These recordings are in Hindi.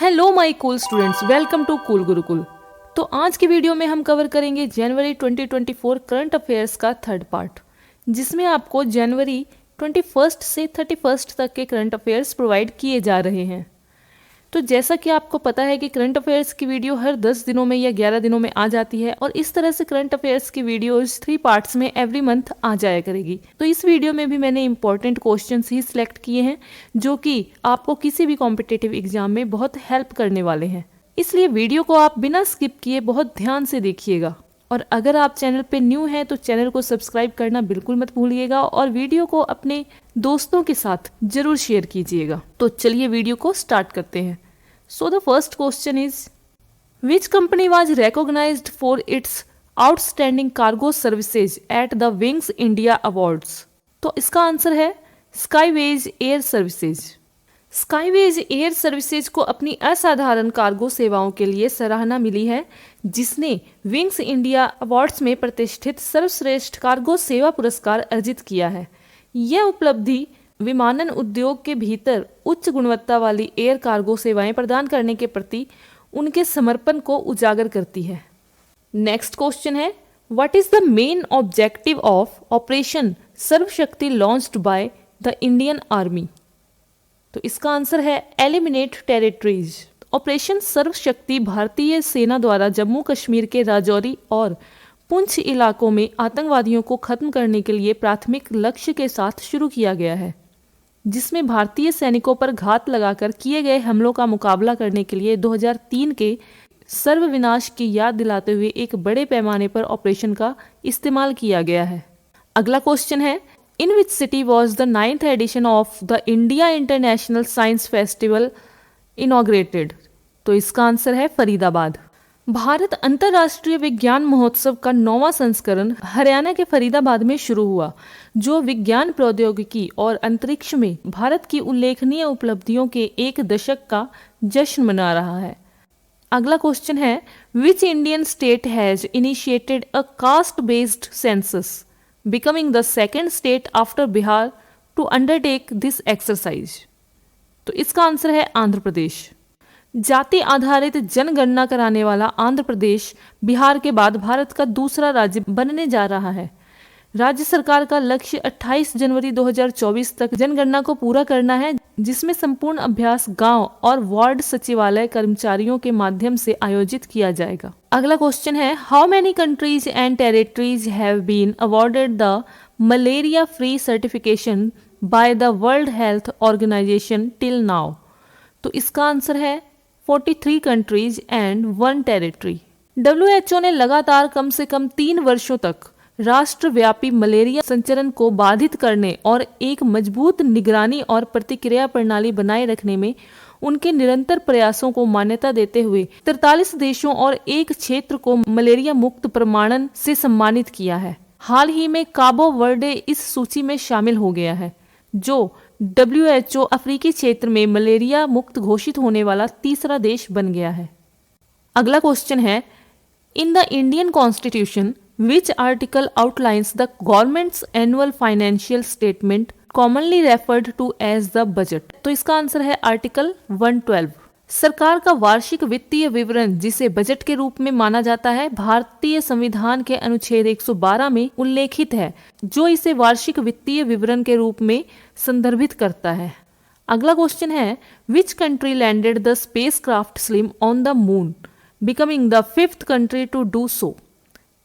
Hello my cool students, welcome to cool Gurukul. तो आज की वीडियो में हम कवर करेंगे जनवरी 2024 करंट अफेयर्स का थर्ड पार्ट, जिसमें आपको जनवरी 21 से 31 तक के करंट अफेयर्स प्रोवाइड किए जा रहे हैं। तो जैसा कि आपको पता है कि करंट अफेयर्स की वीडियो हर 10 दिनों में या 11 दिनों में आ जाती है और इस तरह से करंट अफेयर्स की वीडियोस 3 पार्ट्स में एवरी मंथ आ जाया करेगी। तो इस वीडियो में भी मैंने इंपॉर्टेंट क्वेश्चंस ही सिलेक्ट किए हैं जो कि आपको किसी भी कॉम्पिटिटिव एग्जाम में बहुत हेल्प करने वाले हैं। इसलिए वीडियो को आप बिना स्किप किए बहुत ध्यान से देखिएगा। और अगर आप चैनल पे न्यू हैं तो चैनल को सब्सक्राइब करना बिल्कुल मत भूलिएगा और वीडियो को अपने दोस्तों के साथ जरूर शेयर कीजिएगा। तो चलिए वीडियो को स्टार्ट करते हैं। So the first question is, which company was recognized for its outstanding cargo services at the Wings India Awards? तो इसका आंसर है स्काईवेज एयर सर्विसेज। स्काईवेज एयर सर्विसेज को अपनी असाधारण कार्गो सेवाओं के लिए सराहना मिली है, जिसने विंग्स इंडिया अवार्ड्स में प्रतिष्ठित सर्वश्रेष्ठ कार्गो सेवा पुरस्कार अर्जित किया है। यह उपलब्धि विमानन उद्योग के भीतर उच्च गुणवत्ता वाली एयर कार्गो सेवाएं प्रदान करने के प्रति उनके समर्पण को उजागर करती है। नेक्स्ट क्वेश्चन है, what is the main objective of operation Sarvashakti launched by the Indian army? तो इसका आंसर है एलिमिनेट टेरिटरीज। ऑपरेशन सर्वशक्ति भारतीय सेना द्वारा जम्मू कश्मीर के राजौरी और पुंछ इलाकों में आतंकवादियों को खत्म करने के लिए प्राथमिक लक्ष्य के साथ शुरू किया गया है, जिसमें भारतीय सैनिकों पर घात लगाकर किए गए हमलों का मुकाबला करने के लिए 2003 के सर्वविनाश की याद दिलाते हुए एक बड़े पैमाने पर ऑपरेशन का इस्तेमाल किया गया है। अगला क्वेश्चन है, in which city was the 9th edition of the India international science festival inaugurated? तो इसका आंसर है फरीदाबाद। भारत अंतर्राष्ट्रीय विज्ञान महोत्सव का 9वां संस्करण हरियाणा के फरीदाबाद में शुरू हुआ, जो विज्ञान प्रौद्योगिकी और अंतरिक्ष में भारत की उल्लेखनीय उपलब्धियों के एक दशक का जश्न मना रहा है। अगला क्वेश्चन है, which Indian state has initiated a caste based census, becoming the second state after Bihar to undertake this exercise? तो इसका आंसर है आंध्र प्रदेश। जाति आधारित जनगणना कराने वाला आंध्र प्रदेश बिहार के बाद भारत का दूसरा राज्य बनने जा रहा है। राज्य सरकार का लक्ष्य 28 जनवरी 2024 तक जनगणना को पूरा करना है, जिसमें संपूर्ण अभ्यास गांव और वार्ड सचिवालय कर्मचारियों के माध्यम से आयोजित किया जाएगा। अगला क्वेश्चन है, how many countries and territories have been awarded the malaria free certification by the World Health Organization till now? तो इसका आंसर है 43 कंट्रीज एंड 1 टेरिटरी। WHO ने लगातार कम से कम 3 वर्षों तक राष्ट्रव्यापी मलेरिया संचरण को बाधित करने और एक मजबूत निगरानी और प्रतिक्रिया प्रणाली बनाए रखने में उनके निरंतर प्रयासों को मान्यता देते हुए 43 देशों और एक क्षेत्र को मलेरिया मुक्त प्रमाणन से सम्मानित किया है। हाल ही में काबो वर्डे इस सूची में शामिल हो गया है, जो WHO अफ्रीकी क्षेत्र में मलेरिया मुक्त घोषित होने वाला तीसरा देश बन गया है। अगला क्वेश्चन है, in the Indian constitution which article outlines the government's annual financial statement commonly referred to as the budget? तो इसका आंसर है आर्टिकल 112। सरकार का वार्षिक वित्तीय विवरण, जिसे बजट के रूप में माना जाता है, भारतीय संविधान के अनुच्छेद 112 में उल्लेखित है, जो इसे वार्षिक वित्तीय विवरण के रूप में संदर्भित करता है। अगला क्वेश्चन है, which country landed the spacecraft SLIM on the moon, becoming the 5th country to do so?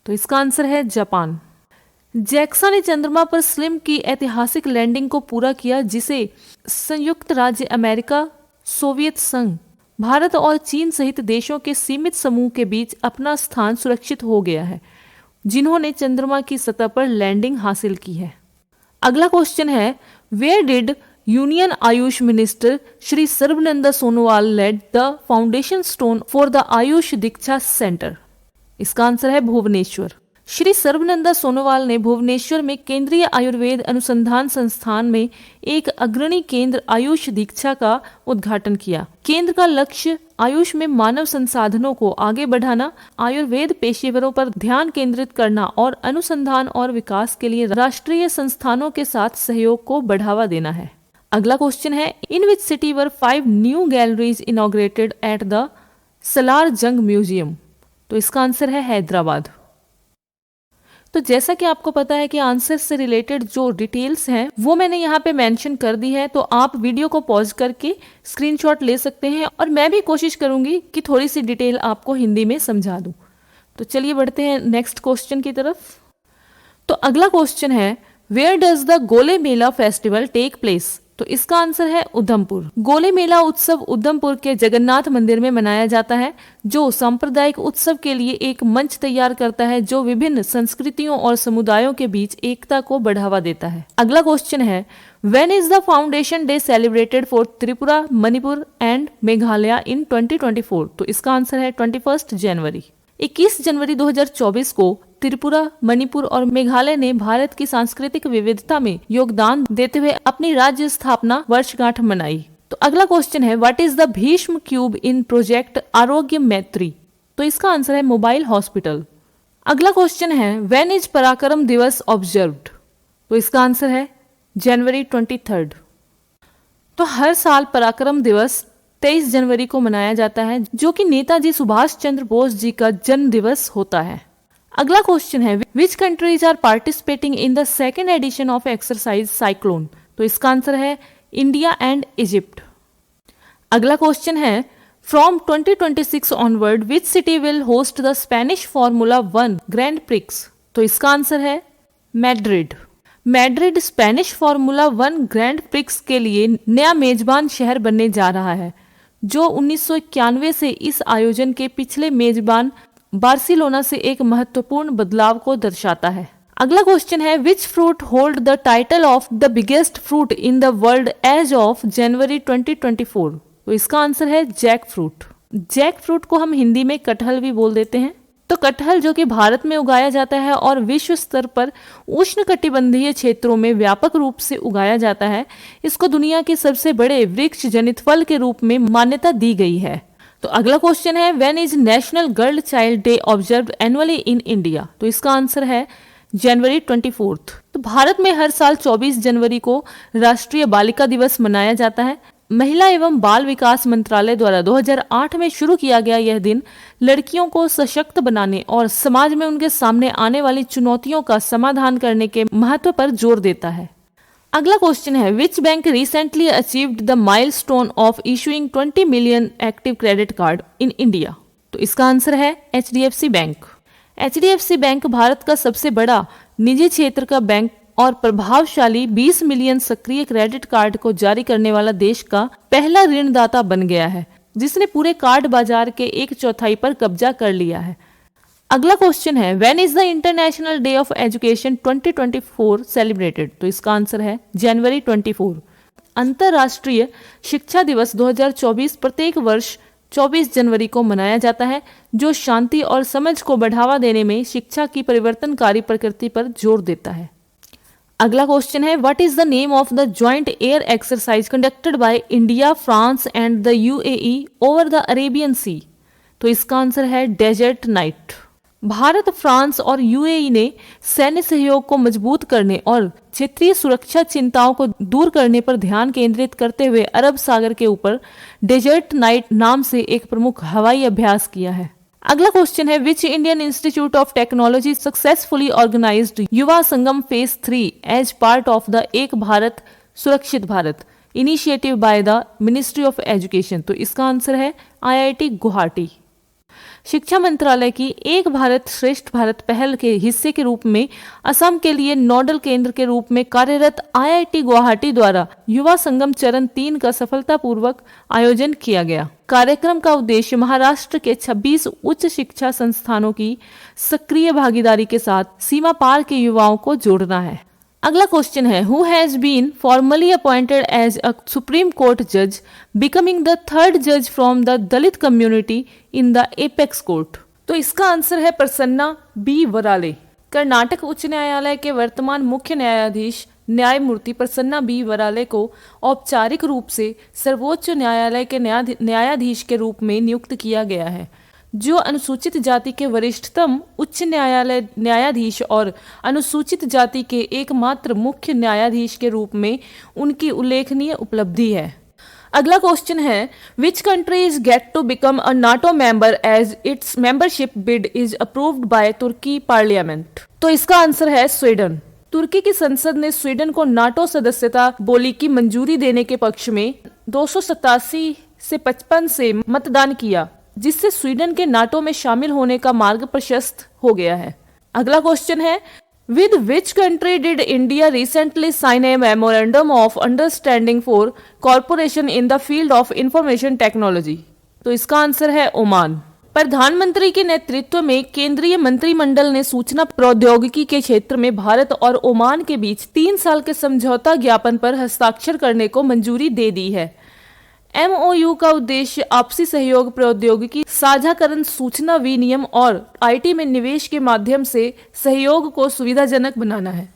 तो इसका आंसर है जापान। जैक्सा ने चंद्रमा पर स्लिम की ऐतिहासिक लैंडिंग को पूरा किया, जिसे संयुक्त राज्य अमेरिका, सोवियत संघ, भारत और चीन सहित देशों के सीमित समूह के बीच अपना स्थान सुरक्षित हो गया है, जिन्होंने चंद्रमा की सतह पर लैंडिंग हासिल की है। अगला क्वेश्चन है, where did union AYUSH minister Shri Sarbananda Sonowal laid the foundation stone for the AYUSH Diksha centre? इसका आंसर है भुवनेश्वर। श्री सर्बानंद सोनोवाल ने भुवनेश्वर में केंद्रीय आयुर्वेद अनुसंधान संस्थान में एक अग्रणी केंद्र आयुष दीक्षा का उद्घाटन किया। केंद्र का लक्ष्य आयुष में मानव संसाधनों को आगे बढ़ाना, आयुर्वेद पेशेवरों पर ध्यान केंद्रित करना और अनुसंधान और विकास के लिए राष्ट्रीय संस्थानों के साथ सहयोग को बढ़ावा देना है। अगला क्वेश्चन है, in which city were 5 new galleries inaugurated at the Salar Jung museum? तो इसका आंसर है हैदराबाद। तो जैसा कि आपको पता है कि आंसर से रिलेटेड जो डिटेल्स हैं वो मैंने यहाँ पे मेंशन कर दी है, तो आप वीडियो को पॉज करके स्क्रीनशॉट ले सकते हैं और मैं भी कोशिश करूंगी कि थोड़ी सी डिटेल आपको हिंदी में समझा दूं। तो चलिए बढ़ते हैं नेक्स्ट क्वेश्चन की तरफ। तो अगला क्वेश्चन है, वेयर डज द गोले मेला फेस्टिवल टेक प्लेस? तो इसका आंसर है उधमपुर। गोले मेला उत्सव उधमपुर के जगन्नाथ मंदिर में मनाया जाता है, जो सांप्रदायिक उत्सव के लिए एक मंच तैयार करता है जो विभिन्न संस्कृतियों और समुदायों के बीच एकता को बढ़ावा देता है। अगला क्वेश्चन है, when is the foundation day celebrated for Tripura, Manipur and Meghalaya in 2024? तो इसका आंसर है 21 जनवरी। 21 जनवरी 2024 को त्रिपुरा, मणिपुर और मेघालय ने भारत की सांस्कृतिक विविधता में योगदान देते हुए अपनी राज्य स्थापना वर्षगांठ मनाई। तो अगला क्वेश्चन है, what is the Bhishma cube in project आरोग्य मैत्री? तो इसका आंसर है मोबाइल हॉस्पिटल। अगला क्वेश्चन है, व्हेन इज पराक्रम दिवस ऑब्जर्व्ड? तो इसका आंसर है जनवरी 23। तो हर साल पराक्रम दिवस 23 जनवरी को मनाया जाता है, जो कि नेताजी सुभाष चंद्र बोस जी का जन्म दिवस होता है। अगला क्वेश्चन है, which countries are participating in the second edition of exercise Cyclone? तो इसका आंसर है इंडिया एंड इजिप्ट। अगला क्वेश्चन है, from 2026 onward which city will host the Spanish Formula 1 Grand Prix? तो इसका आंसर है Madrid. Madrid Spanish Formula 1 Grand Prix के लिए नया मेजबान शहर बनने जा रहा है, जो 1991 से इस आयोजन के पिछले मेजबान बार्सिलोना से एक महत्वपूर्ण बदलाव को दर्शाता है। अगला क्वेश्चन है, which fruit hold the title of the biggest fruit in the world as of January 2024? तो इसका आंसर है जैक फ्रूट। जैक फ्रूट को हम हिंदी में कटहल भी बोल देते हैं। तो कटहल जो कि भारत में उगाया जाता है और विश्व स्तर पर उष्णकटिबंधीय क्षेत्रों में व्यापक रूप से उगाया जाता है, इसको दुनिया के सबसे बड़े वृक्ष जनित फल के रूप में मान्यता दी गई है। तो अगला क्वेश्चन है, when is national girl child day observed annually in India? तो इसका आंसर है जनवरी 24। तो भारत में हर साल 24 जनवरी को राष्ट्रीय बालिका दिवस मनाया जाता है। महिला एवं बाल विकास मंत्रालय द्वारा 2008 में शुरू किया गया यह दिन लड़कियों को सशक्त बनाने और समाज में उनके सामने आने वाली चुनौतियों का समाधान करने के महत्व पर जोर देता है। अगला क्वेश्चन है, which bank recently achieved the milestone of issuing 20 million active credit card in India? तो इसका आंसर है HDFC bank. HDFC bank Bharat का सबसे बड़ा निजी क्षेत्र का बैंक और प्रभावशाली 20 मिलियन सक्रिय क्रेडिट कार्ड को जारी करने वाला देश का पहला ऋणदाता बन गया है, जिसने पूरे कार्ड बाजार के 1/4 पर कब्जा कर लिया है। अगला क्वेश्चन है, when is the international day of education 2024 celebrated? तो इसका आंसर है जनवरी 24। अंतरराष्ट्रीय शिक्षा दिवस 2024 प्रत्येक वर्ष 24 जनवरी को मनाया जाता है, जो शांति और समझ को बढ़ावा देने में शिक्षा की परिवर्तनकारी प्रकृति पर जोर देता है। अगला क्वेश्चन है, what is the name of the joint air exercise conducted by India, France and the UAE over the Arabian sea? तो इसका आंसर है डेजर्ट नाइट। भारत, फ्रांस और UAE ने सैन्य सहयोग को मजबूत करने और क्षेत्रीय सुरक्षा चिंताओं को दूर करने पर ध्यान केंद्रित करते हुए अरब सागर के ऊपर डेजर्ट नाइट नाम से एक प्रमुख हवाई अभ्यास किया है। अगला क्वेश्चन है, which Indian institute of technology successfully organised Yuva Sangam phase 3 as part of the Ek Bharat Surakshit Bharat initiative by the ministry of education? तो इसका आंसर है IIT गुवाहाटी। शिक्षा मंत्रालय की एक भारत श्रेष्ठ भारत पहल के हिस्से के रूप में असम के लिए नोडल केंद्र के रूप में कार्यरत IIT गुवाहाटी द्वारा युवा संगम चरण 3 का सफलतापूर्वक आयोजन किया गया। कार्यक्रम का उद्देश्य महाराष्ट्र के 26 उच्च शिक्षा संस्थानों की सक्रिय भागीदारी के साथ सीमा पार के युवाओं को जोड़ना है। अगला क्वेश्चन है, who has been formally appointed as a Supreme Court जज बिकमिंग द 3rd जज from the Dalit community in the apex court? तो इसका आंसर है प्रसन्ना B वराले। कर्नाटक उच्च न्यायालय के वर्तमान मुख्य न्यायाधीश न्यायमूर्ति प्रसन्ना B वराले को औपचारिक रूप से सर्वोच्च न्यायालय के न्यायाधीश के रूप में नियुक्त किया गया है। जो अनुसूचित जाति के वरिष्ठतम उच्च न्यायालय न्यायाधीश और अनुसूचित जाति के एकमात्र मुख्य न्यायाधीश के रूप में उनकी उल्लेखनीय उपलब्धि है। अगला क्वेश्चन है, which country is get to become a NATO member as its membership bid is approved by Turkey parliament. तो इसका आंसर है स्वीडन। तुर्की की संसद ने स्वीडन को नाटो सदस्यता बोली की मंजूरी देने के पक्ष में 287 से 55 से मतदान किया, जिससे स्वीडन के नाटो में शामिल होने का मार्ग प्रशस्त हो गया है। अगला क्वेश्चन है, with which country did India recently sign a memorandum of understanding for corporation in the field of information technology. तो इसका आंसर है ओमान। प्रधानमंत्री के नेतृत्व में केंद्रीय मंत्रिमंडल ने सूचना प्रौद्योगिकी के क्षेत्र में भारत और ओमान के बीच 3 साल के समझौता ज्ञापन पर हस्ताक्षर करने को मंजूरी दे दी है। MOU का उद्देश्य आपसी सहयोग, प्रौद्योगिकी साझाकरण, सूचना विनिमय और IT में निवेश के माध्यम से सहयोग को सुविधाजनक बनाना है।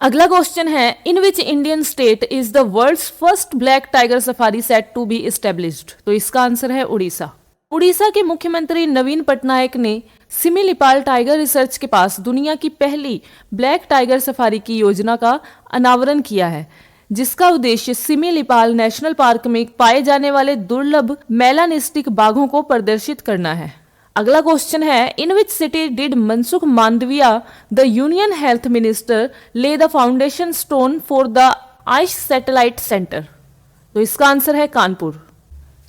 अगला क्वेश्चन है, in which Indian state is the world's first black tiger safari set to be established. तो इसका आंसर है उड़ीसा। उड़ीसा के मुख्यमंत्री नवीन पटनायक ने सिमिलीपाल टाइगर रिसर्च के पास दुनिया की पहली ब्लैक टाइगर सफारी की योजना का अनावरण किया है, जिसका उद्देश्य सिमिलीपाल नेशनल पार्क में पाए जाने वाले दुर्लभ मेलानिस्टिक बाघों को प्रदर्शित करना है। अगला क्वेश्चन है, in which city did Mansukh Mandaviya the union health minister lay the foundation stone for the ice satellite centre. तो इसका आंसर है कानपुर।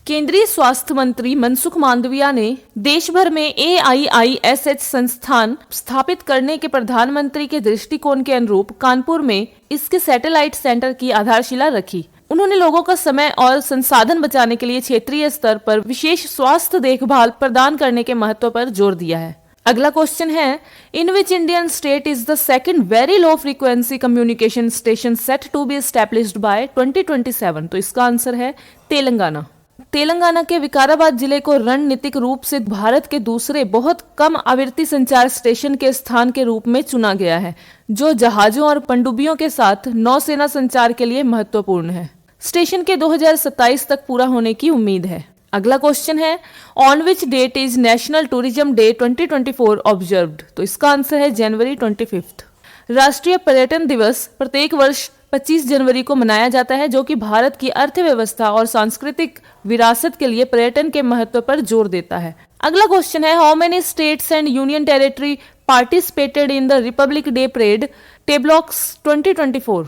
केंद्रीय स्वास्थ्य मंत्री मनसुख मांडविया ने देश भर में AIISH संस्थान स्थापित करने के प्रधानमंत्री के दृष्टिकोण के अनुरूप कानपुर में इसके सैटेलाइट सेंटर की आधारशिला रखी। उन्होंने लोगों का समय और संसाधन बचाने के लिए क्षेत्रीय स्तर पर विशेष स्वास्थ्य देखभाल प्रदान करने के महत्व पर जोर दिया है। अगला क्वेश्चन है, in which Indian state is the second very low frequency communication station set to be established by 2027। तो इसका आंसर है तेलंगाना। तेलंगाना के विकाराबाद जिले को रणनीतिक रूप से भारत के दूसरे बहुत कम आवृत्ति संचार स्टेशन के स्थान के रूप में चुना गया है, जो जहाजों और पनडुब्बियों के साथ नौसेना संचार के लिए महत्वपूर्ण है। स्टेशन के 2027 तक पूरा होने की उम्मीद है। अगला क्वेश्चन है, on which date is National Tourism Day 2024 observed. तो इसका आंसर है जनवरी 25। राष्ट्रीय पर्यटन दिवस प्रत्येक वर्ष 25 जनवरी को मनाया जाता है, जो कि भारत की अर्थव्यवस्था और सांस्कृतिक विरासत के लिए पर्यटन के महत्व पर जोर देता है। अगला क्वेश्चन है, how many states and union territory participated in the republic day parade tableaux 2024।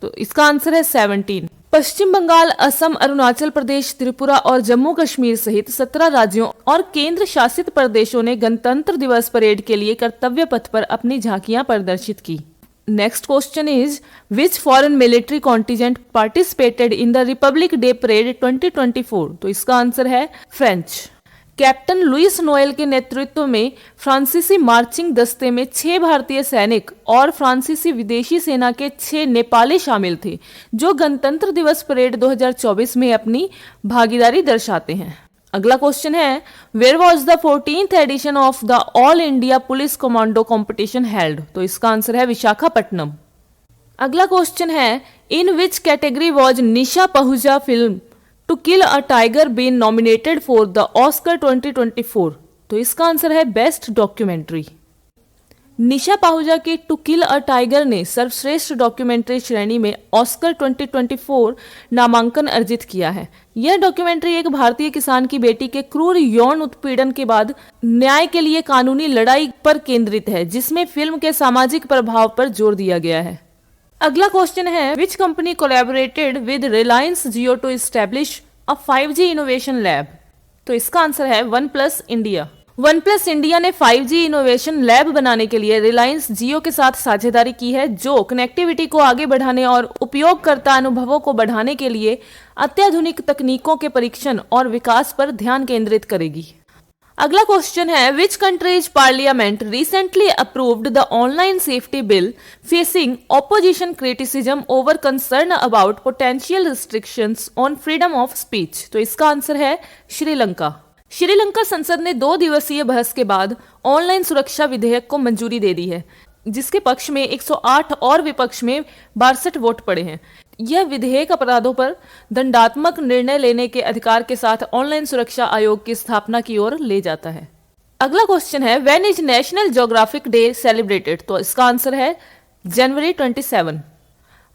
तो इसका आंसर है 17। पश्चिम बंगाल, असम, अरुणाचल प्रदेश, त्रिपुरा और जम्मू कश्मीर सहित 17 राज्यों और केंद्र शासित प्रदेशों ने गणतंत्र दिवस परेड के लिए कर्तव्य पथ पर अपनी झांकियां प्रदर्शित की। Next question is, which foreign military contingent participated in the republic day parade 2024। तो इसका आंसर है फ्रेंच। कैप्टन लुइस नोएल के नेतृत्व में फ्रांसीसी मार्चिंग दस्ते में 6 भारतीय सैनिक और फ्रांसीसी विदेशी सेना के 6 नेपाली शामिल थे, जो गणतंत्र दिवस परेड 2024 में अपनी भागीदारी दर्शाते हैं। अगला क्वेश्चन है, where was the 14th edition of the all India police commando competition held. तो इसका आंसर है विशाखापट्टनम। अगला क्वेश्चन है, in which category was Nisha Pahuja film to kill a tiger been nominated for the Oscar 2024। तो इसका आंसर है बेस्ट डॉक्यूमेंट्री। निशा पाहुजा की टू किल अ टाइगर ने सर्वश्रेष्ठ डॉक्यूमेंट्री श्रेणी में ऑस्कर 2024 नामांकन अर्जित किया है। यह डॉक्यूमेंट्री एक भारतीय किसान की बेटी के क्रूर यौन उत्पीड़न के बाद न्याय के लिए कानूनी लड़ाई पर केंद्रित है, जिसमें फिल्म के सामाजिक प्रभाव पर जोर दिया गया है। अगला क्वेश्चन है, which company collaborated with Reliance Jio to establish a 5G innovation lab. तो इसका आंसर है OnePlus इंडिया। OnePlus इंडिया ने 5G इनोवेशन लैब बनाने के लिए रिलायंस जियो के साथ साझेदारी की है, जो कनेक्टिविटी को आगे बढ़ाने और उपयोगकर्ता अनुभवों को बढ़ाने के लिए अत्याधुनिक तकनीकों के परीक्षण और विकास पर ध्यान केंद्रित करेगी। अगला क्वेश्चन है, which country's parliament recently approved the online safety bill facing opposition criticism over concern about potential restrictions on freedom of speech. तो इसका आंसर है श्रीलंका। श्रीलंका संसद ने 2 दिवसीय बहस के बाद ऑनलाइन सुरक्षा विधेयक को मंजूरी दे दी है, जिसके पक्ष में 108 और विपक्ष में 62 वोट पड़े हैं। यह विधेयक अपराधों पर दंडात्मक निर्णय लेने के अधिकार के साथ ऑनलाइन सुरक्षा आयोग की स्थापना की ओर ले जाता है। अगला क्वेश्चन है when is national geographic day celebrated, तो इसका आंसर है जनवरी 27।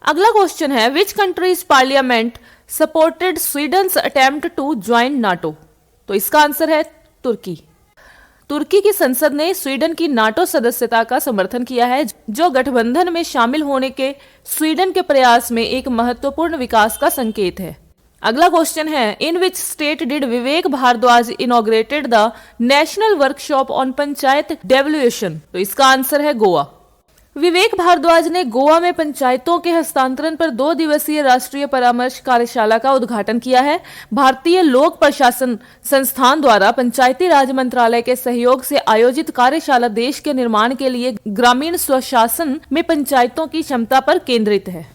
अगला क्वेश्चन है which country's parliament supported Sweden's attempt to join NATO, तो इसका आंसर है तुर्की। तुर्की की संसद ने स्वीडन की नाटो सदस्यता का समर्थन किया है, जो गठबंधन में शामिल होने के स्वीडन के प्रयास में एक महत्वपूर्ण विकास का संकेत है। अगला क्वेश्चन है in which state did Vivek Bhardwaj inaugurated the national workshop on panchayat devolution, तो इसका आंसर है गोवा। विवेक भारद्वाज ने गोवा में पंचायतों के हस्तांतरण पर 2 दिवसीय राष्ट्रीय परामर्श कार्यशाला का उद्घाटन किया है। भारतीय लोक प्रशासन संस्थान द्वारा पंचायती राज मंत्रालय के सहयोग से आयोजित कार्यशाला देश के निर्माण के लिए ग्रामीण स्वशासन में पंचायतों की क्षमता पर केंद्रित है।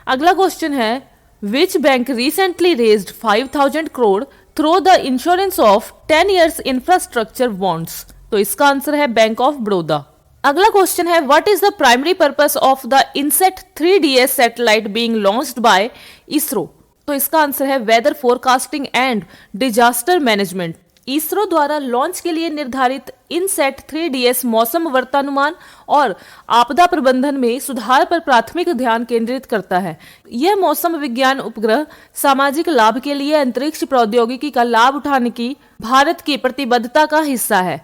अगला क्वेश्चन है which bank recently raised 5,000 crore through the insurance of 10 years infrastructure bonds, तो इसका आंसर है बैंक ऑफ बड़ौदा। अगला क्वेश्चन है what is the primary purpose of the INSAT 3DS satellite being launched by ISRO, तो इसका आंसर है weather forecasting and disaster management. ISRO द्वारा लॉन्च के लिए निर्धारित इनसेट 3DS मौसम वर्तानुमान और आपदा प्रबंधन में सुधार पर प्राथमिक ध्यान केंद्रित करता है। यह मौसम विज्ञान उपग्रह सामाजिक लाभ के लिए अंतरिक्ष प्रौद्योगिकी का लाभ उठाने की भारत की प्रतिबद्धता का हिस्सा है।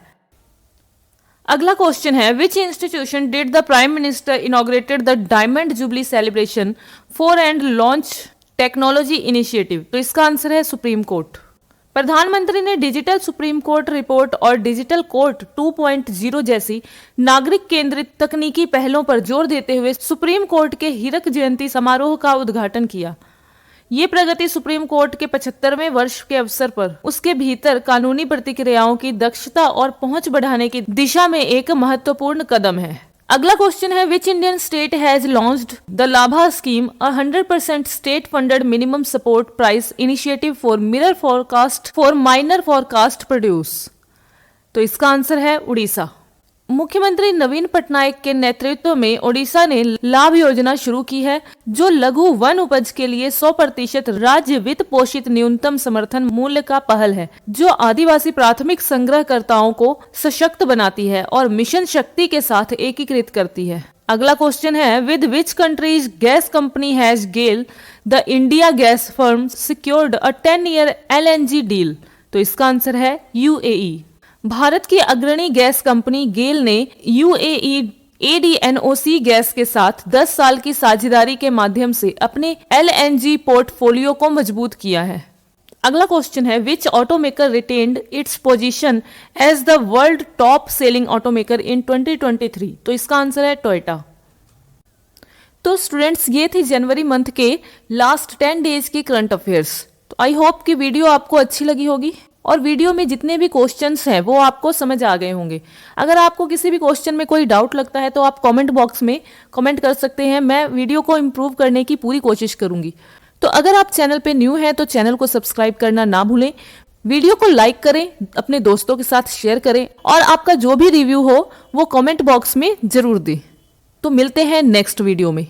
अगला क्वेश्चन है विच institution did the prime minister inaugurated the diamond jubilee celebration for and launch technology initiative, तो इसका आंसर है सुप्रीम कोर्ट। प्रधानमंत्री ने डिजिटल सुप्रीम कोर्ट रिपोर्ट और डिजिटल कोर्ट 2.0 जैसी नागरिक केंद्रित तकनीकी पहलों पर जोर देते हुए सुप्रीम कोर्ट के हीरक जयंती समारोह का उद्घाटन किया। ये प्रगति सुप्रीम कोर्ट के 75वें वर्ष के अवसर पर उसके भीतर कानूनी प्रतिक्रियाओं की दक्षता और पहुंच बढ़ाने की दिशा में एक महत्वपूर्ण कदम है। अगला क्वेश्चन है which Indian state has launched the Labha scheme, 100% state funded minimum support price initiative for mirror forecast for minor forecast produce, तो इसका आंसर है उड़ीसा। मुख्यमंत्री नवीन पटनायक के नेतृत्व में ओडिशा ने लाभ योजना शुरू की है, जो लघु वन उपज के लिए 100% राज्य वित्त पोषित न्यूनतम समर्थन मूल्य का पहल है, जो आदिवासी प्राथमिक संग्रहकर्ताओं को सशक्त बनाती है और मिशन शक्ति के साथ एकीकृत करती है। अगला क्वेश्चन है with which countries gas company has GAIL the India gas firm secured a 10 year LNG deal, तो इसका आंसर है यूएई। भारत की अग्रणी गैस कंपनी गेल ने यूएई ADNOC गैस के साथ 10 साल की साझेदारी के माध्यम से अपने LNG पोर्टफोलियो को मजबूत किया है। अगला क्वेश्चन है which automaker retained its position as the world top selling automaker in 2023, तो इसका आंसर है टोयोटा। तो स्टूडेंट्स ये थी जनवरी मंथ के लास्ट 10 डेज की करंट अफेयर्स। तो आई होप कि वीडियो आपको अच्छी लगी होगी और वीडियो में जितने भी क्वेश्चंस हैं वो आपको समझ आ गए होंगे। अगर आपको किसी भी क्वेश्चन में कोई डाउट लगता है तो आप कमेंट बॉक्स में कमेंट कर सकते हैं। मैं वीडियो को इम्प्रूव करने की पूरी कोशिश करूंगी। तो अगर आप चैनल पे न्यू हैं तो चैनल को सब्सक्राइब करना ना भूलें, वीडियो को लाइक करें, अपने दोस्तों के साथ शेयर करें और आपका जो भी रिव्यू हो वो कमेंट बॉक्स में जरूर दें। तो मिलते हैं नेक्स्ट वीडियो में।